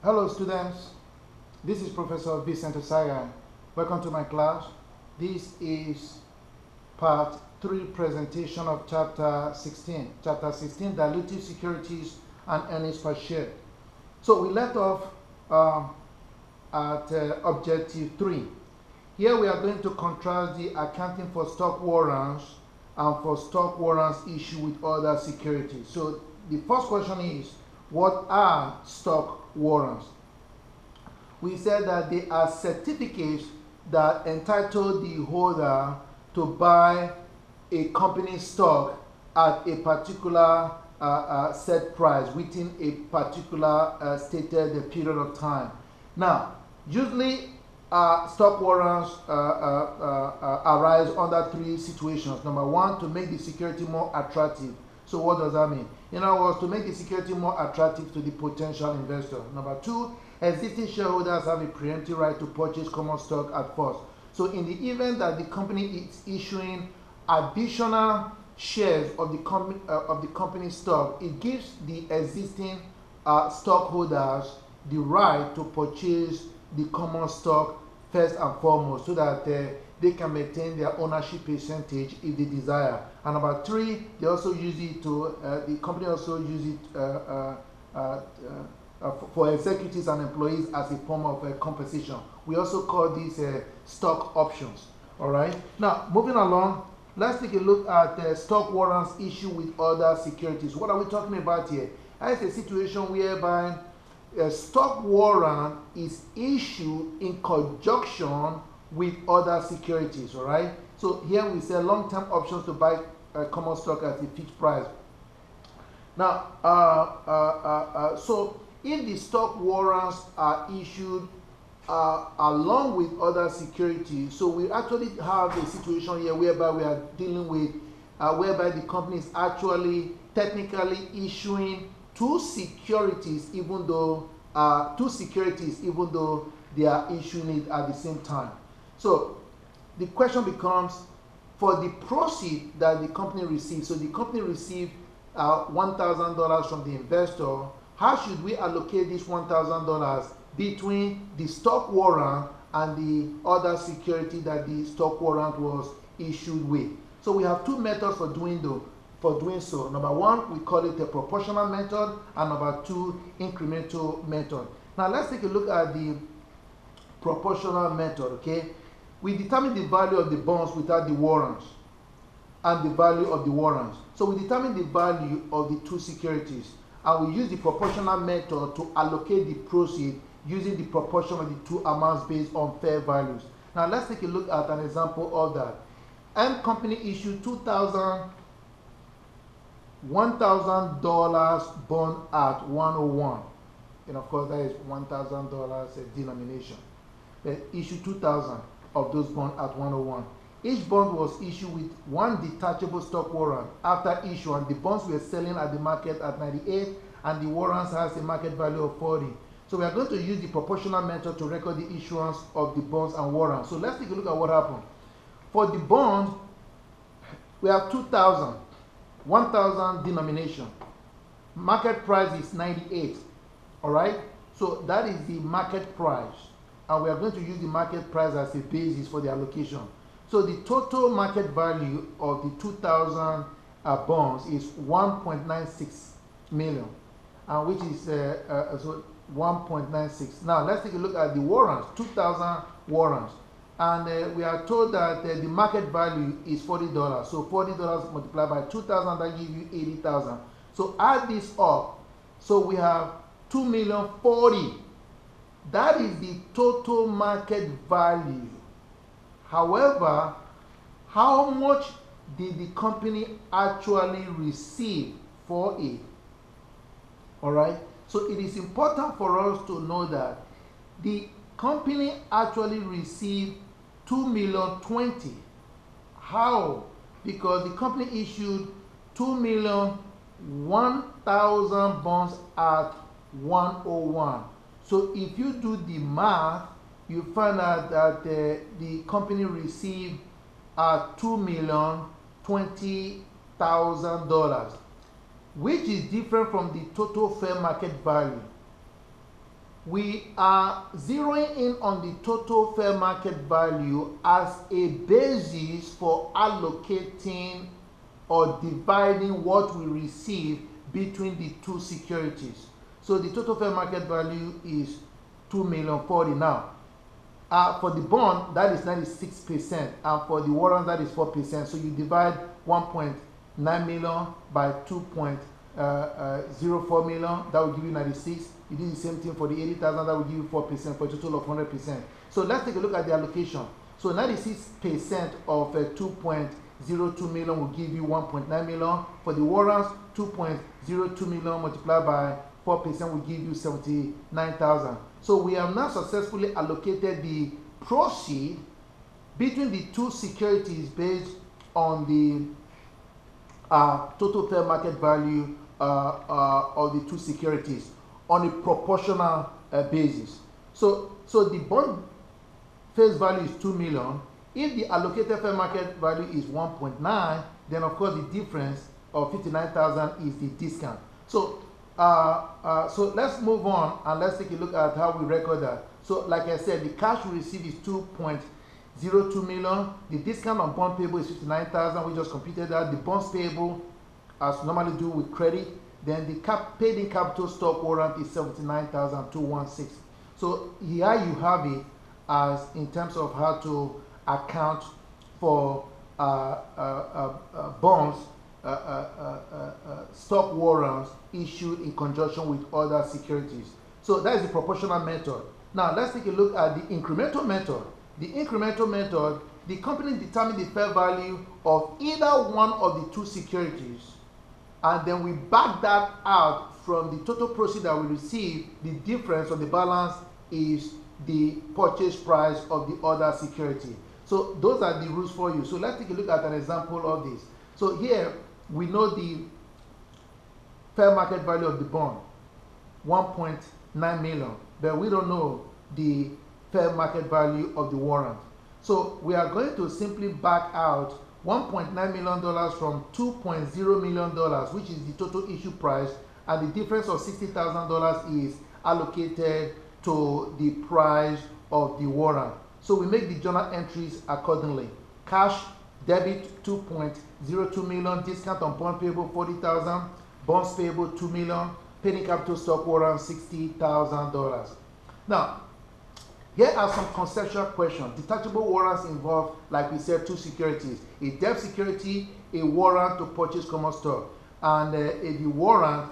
Hello students, this is Professor Vincent Osaya. Welcome to my class. This is part 3 presentation of chapter 16. Chapter 16, Dilutive Securities and Earnings per Share. So we left off at objective 3. Here we are going to contrast the accounting for stock warrants and for stock warrants issued with other securities. So the first question is, what are stock warrants? We said that they are certificates that entitle the holder to buy a company stock at a particular set price within a particular stated period of time. Now, usually stock warrants arise under 3 situations. Number 1, to make the security more attractive. So what does that mean? In other words, to make the security more attractive to the potential investor. Number 2, existing shareholders have a preemptive right to purchase common stock at first. So in the event that the company is issuing additional shares of the company stock, it gives the existing stockholders the right to purchase the common stock first and foremost, so that they can maintain their ownership percentage if they desire. And number 3, they also use it to the company also use it for executives and employees as a form of compensation. We also call these stock options. All right. Now, moving along, let's take a look at stock warrants issued with other securities. What are we talking about here? It's a situation whereby a stock warrant is issued in conjunction with other securities. All right. So here we say long-term options to buy common stock at a fixed price. Now, so if the stock warrants are issued along with other securities, so we actually have a situation here whereby we are dealing with whereby the company is actually technically issuing two securities, even though they are issuing it at the same time. So the question becomes, for the proceed that the company receives, so the company received $1,000 from the investor, how should we allocate this $1,000 between the stock warrant and the other security that the stock warrant was issued with? So we have 2 methods for doing so. Number 1, we call it a proportional method, and number 2, incremental method. Now let's take a look at the proportional method. Okay, we determine the value of the bonds without the warrants and the value of the warrants. So we determine the value of the 2 securities, and we use the proportional method to allocate the proceeds using the proportion of the 2 amounts based on fair values. Now let's take a look at an example of that. M company issued $1,000 bond at 101, and of course that is $1,000 denomination. They issued 2,000 of those bonds at 101. Each bond was issued with 1 detachable stock warrant. After issuance, the bonds were selling at the market at 98, and the warrants has a market value of 40. So we are going to use the proportional method to record the issuance of the bonds and warrants. So let's take a look at what happened. For the bond, we have 2,000, 1,000 denomination. Market price is 98. All right. So that is the market price, and we are going to use the market price as a basis for the allocation. So the total market value of the 2,000 bonds is 1.96 million, which is so 1.96. Now let's take a look at the warrants. 2,000 warrants, and we are told that the market value is $40. So $40 multiplied by 2,000, that gives you 80,000. So add this up. So we have 2,040,000. That is the total market value. However, how much did the company actually receive for it? All right. So it is important for us to know that the company actually received 2,020,000. How? Because the company issued 2,001,000 bonds at 101. So if you do the math, you find out that the company received $2,020,000, which is different from the total fair market value. we are zeroing in on the total fair market value as a basis for allocating or dividing what we receive between the two securities. So the total fair market value is $2,040,000 now. For the bond, that is 96%, and for the warrant, that is 4%. So you divide 1.9 million by 2.04 million, that will give you 96. You do the same thing for the 80,000, that will give you 4% for a total of 100%. So let's take a look at the allocation. So 96% of 2.02 million will give you 1.9 million. For the warrants, 2.02 million multiplied by 4% will give you 79,000. So we have now successfully allocated the proceed between the two securities based on the total fair market value of the two securities on a proportional basis. So the bond face value is 2 million. If the allocated fair market value is 1.9, then of course the difference of 59,000 is the discount. So let's move on and let's take a look at how we record that. So like I said, the cash we receive is 2.02 million. The discount on bond payable is 59,000. We just computed that. The bonds payable, as we normally do with credit, then the paid in capital stock warrant is 79,216. So here you have it as in terms of how to account for bonds, stock warrants issued in conjunction with other securities. So that is the proportional method. Now let's take a look at the incremental method. The incremental method, the company determines the fair value of either one of the two securities, and then we back that out from the total proceeds that we receive. The difference on the balance is the purchase price of the other security. So those are the rules for you. So let's take a look at an example of this. So here we know the fair market value of the bond, 1.9 million, but we don't know the fair market value of the warrant. So we are going to simply back out $1.9 million from $2.0 million, which is the total issue price, and the difference of $60,000 is allocated to the price of the warrant. So we make the journal entries accordingly. Cash debit 2.02 million, discount on bond payable 40,000, bonds payable 2 million, paid in capital stock warrant $60,000. Now, here are some conceptual questions. Detachable warrants involve, like we said, two securities: a debt security, a warrant to purchase common stock, and the warrant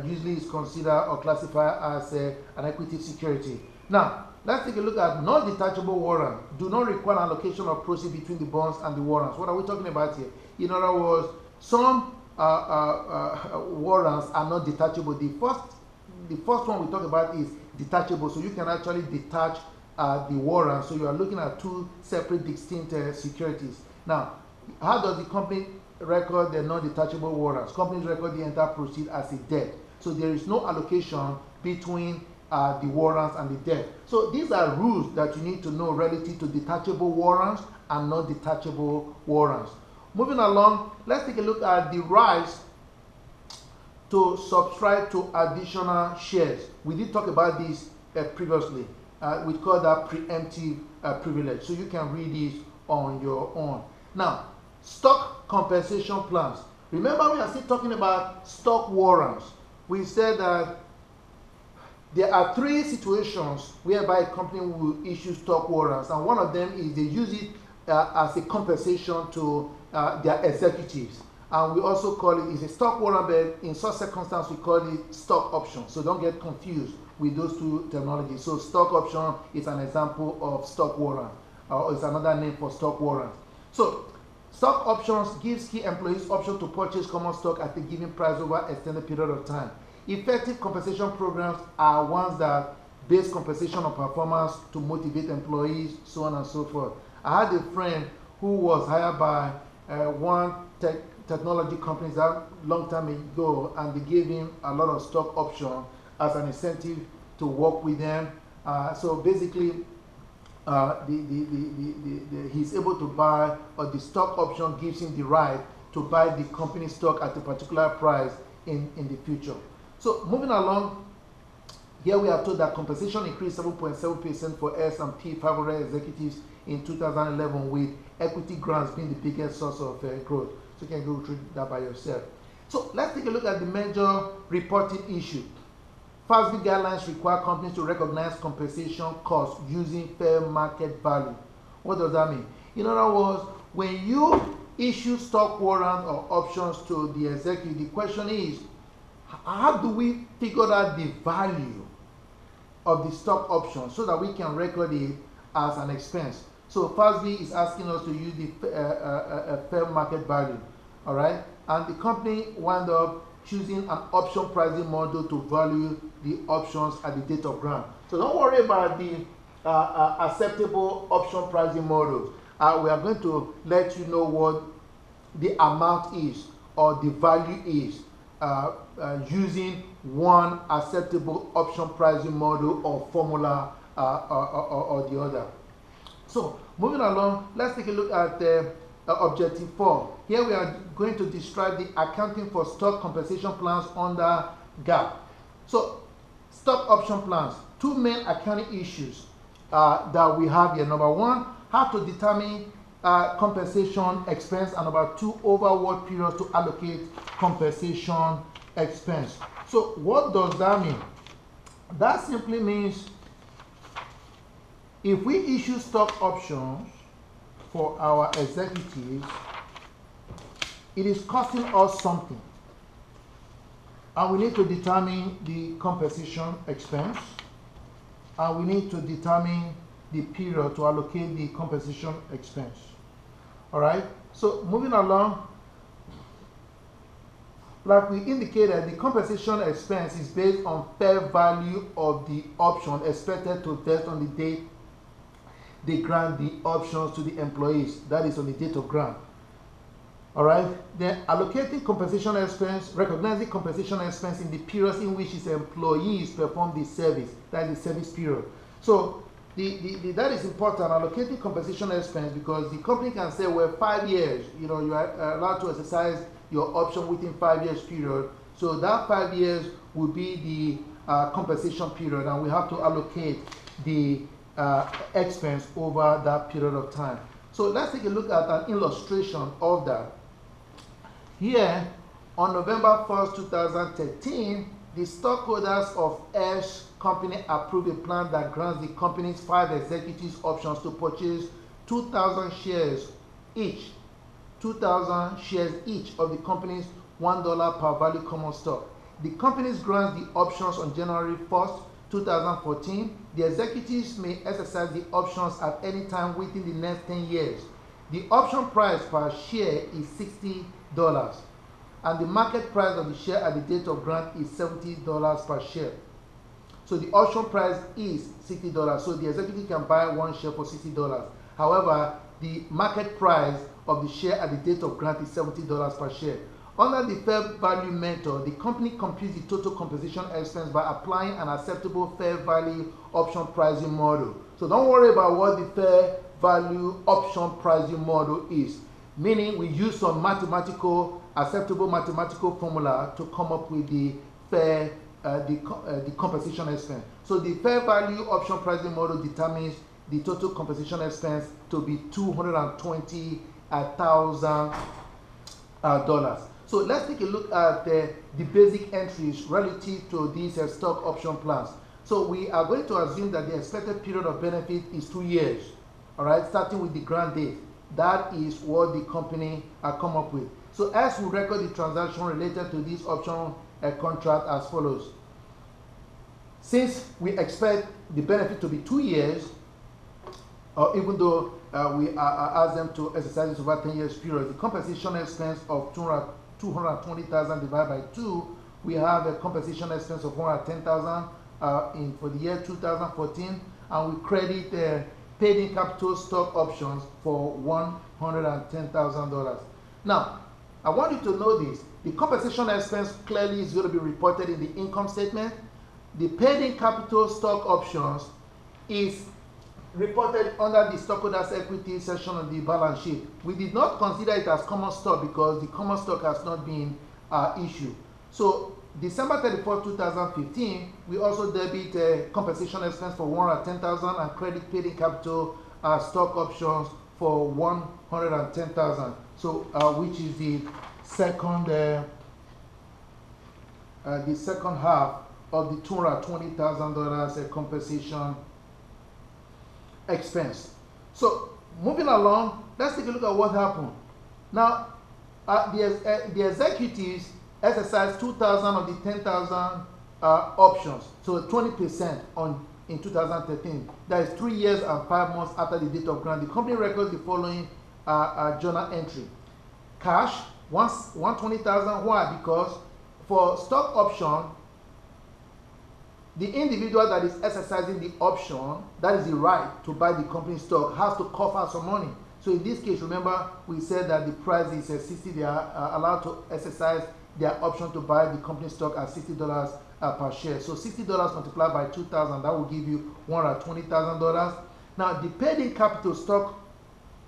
usually is considered or classified as an equity security. Now, let's take a look at non-detachable warrants. Do not require allocation of proceeds between the bonds and the warrants. What are we talking about here? In other words, some warrants are not detachable. The first one we talk about is detachable, so you can actually detach the warrant. So you are looking at two separate, distinct securities. Now, how does the company record the non-detachable warrants? Companies record the entire proceed as a debt. So there is no allocation between the warrants and the debt. So these are rules that you need to know relative to detachable warrants and non-detachable warrants. Moving along, let's take a look at the rights to subscribe to additional shares. We did talk about this previously. We call that preemptive privilege. So you can read this on your own. Now, stock compensation plans. Remember, we are still talking about stock warrants. We said that there are three situations whereby a company will issue stock warrants, and one of them is they use it as a compensation to their executives. And we also call it a stock warrant, but in such circumstances we call it stock option. So don't get confused with those two terminologies. So stock option is an example of stock warrant, or it's another name for stock warrant. So stock options gives key employees option to purchase common stock at a given price over an extended period of time. Effective compensation programs are ones that base compensation on performance to motivate employees, so on and so forth. I had a friend who was hired by one technology company that long time ago, and they gave him a lot of stock option as an incentive to work with them. So basically, he's able to buy, or the stock option gives him the right to buy the company stock at a particular price in the future. So moving along, Here we are told that compensation increased 7.7% for S&P 500 executives in 2011, with equity grants being the biggest source of growth. So you can go through that by yourself. So let's take a look at the major reporting issue. FASB guidelines require companies to recognize compensation costs using fair market value. What does that mean? In other words, when you issue stock warrants or options to the executive, the question is, how do we figure out the value of the stock option so that we can record it as an expense? So FASB is asking us to use the fair market value, all right? And the company wound up choosing an option pricing model to value the options at the date of grant. So don't worry about the acceptable option pricing models. We are going to let you know what the amount is or the value is using one acceptable option pricing model or formula or the other. So moving along, let's take a look at objective 4. Here we are going to describe the accounting for stock compensation plans under GAAP. So stock option plans, two main accounting issues that we have here. Number one, how to determine compensation expense, and number two, over what period to allocate compensation expense. So what does that mean? That simply means if we issue stock options for our executives, it is costing us something, and we need to determine the compensation expense, and we need to determine the period to allocate the compensation expense. All right, so moving along, like we indicated, the compensation expense is based on fair value of the option expected to vest on the date they grant the options to the employees, that is on the date of grant. All right, then allocating compensation expense, recognizing compensation expense in the periods in which its employees perform the service, that is the service period. So that is important, allocating compensation expense, because the company can say, well, 5 years, you are allowed to exercise your option within 5 years period. So that 5 years will be the compensation period, and we have to allocate the expense over that period of time. So let's take a look at an illustration of that. Here, on November 1st, 2013, the stockholders of S Company approved a plan that grants the company's 5 executives options to purchase 2,000 shares each, 2,000 shares each of the company's $1 per value common stock. The company grants the options on January 1st, 2014. The executives may exercise the options at any time within the next 10 years. The option price per share is $60, and the market price of the share at the date of grant is $70 per share. So the option price is $60, so the executive can buy one share for $60. However, the market price of the share at the date of grant is $70 per share. Under the fair value method, the company computes the total compensation expense by applying an acceptable fair value option pricing model. So don't worry about what the fair value option pricing model is, meaning we use some acceptable mathematical formula to come up with the compensation expense. So the fair value option pricing model determines the total compensation expense to be $220,000. So let's take a look at the basic entries relative to these stock option plans. So we are going to assume that the expected period of benefit is 2 years, all right, starting with the grant date. That is what the company come up with. So as we record the transaction related to this option contract as follows. Since we expect the benefit to be 2 years, or even though we ask them to exercise this over 10 years period, the compensation expense of $220,000 divided by 2, we have a compensation expense of $110,000 for the year 2014, and we credit paid-in capital stock options for $110,000. Now, I want you to know this. The compensation expense clearly is going to be reported in the income statement. The paid-in capital stock options is reported under the stockholders' equity section of the balance sheet. We did not consider it as common stock because the common stock has not been issued. So December 31st, 2015, we also debit compensation expense for $110,000 and credit paid in capital stock options for $110,000. So which is the second half of the $220,000 compensation expense. So moving along, let's take a look at what happened. Now, the executives exercised 2,000 of the 10,000 options, so 20% in 2013. That is 3 years and 5 months after the date of grant. The company records the following journal entry: cash, $120,000. Why? Because for stock option, the individual that is exercising the option, that is the right to buy the company stock, has to cough out some money. So in this case, remember we said that the price is 60. They are allowed to exercise their option to buy the company stock at $60 per share. So $60 multiplied by 2,000, that will give you $120,000. Now the paid-in capital stock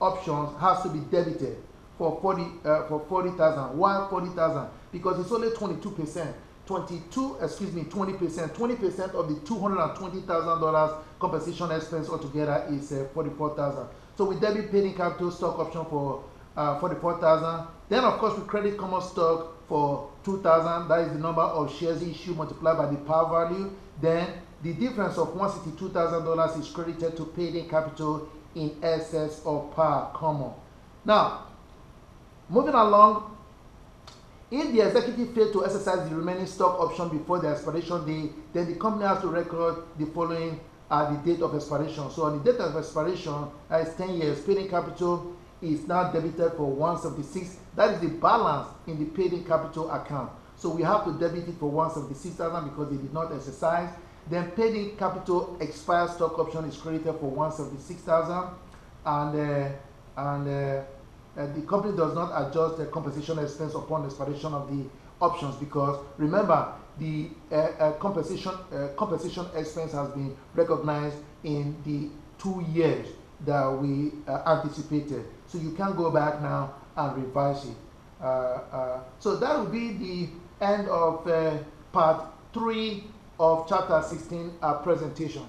options has to be debited for 40,000. Why 40,000? Because it's only 22%. 20% of the $220,000 compensation expense altogether is 44,000. So we debit paid-in capital stock option for 44,000. Then of course we credit common stock for 2,000. That is the number of shares issued multiplied by the par value. Then the difference of $162,000 is credited to paid-in capital in excess of par common. Now, moving along, if the executive failed to exercise the remaining stock option before the expiration date, then the company has to record the following the date of expiration. So on the date of expiration, that is 10 years, paid-in capital is now debited for 176. That is the balance in the paid-in capital account. So we have to debit it for 176,000 because they did not exercise. Then paid-in capital expired stock option is credited for 176,000, and the company does not adjust the compensation expense upon expiration of the options, because remember the compensation expense has been recognized in the 2 years that we anticipated. So you can go back now and revise it. So that will be the end of part 3 of chapter 16 presentation.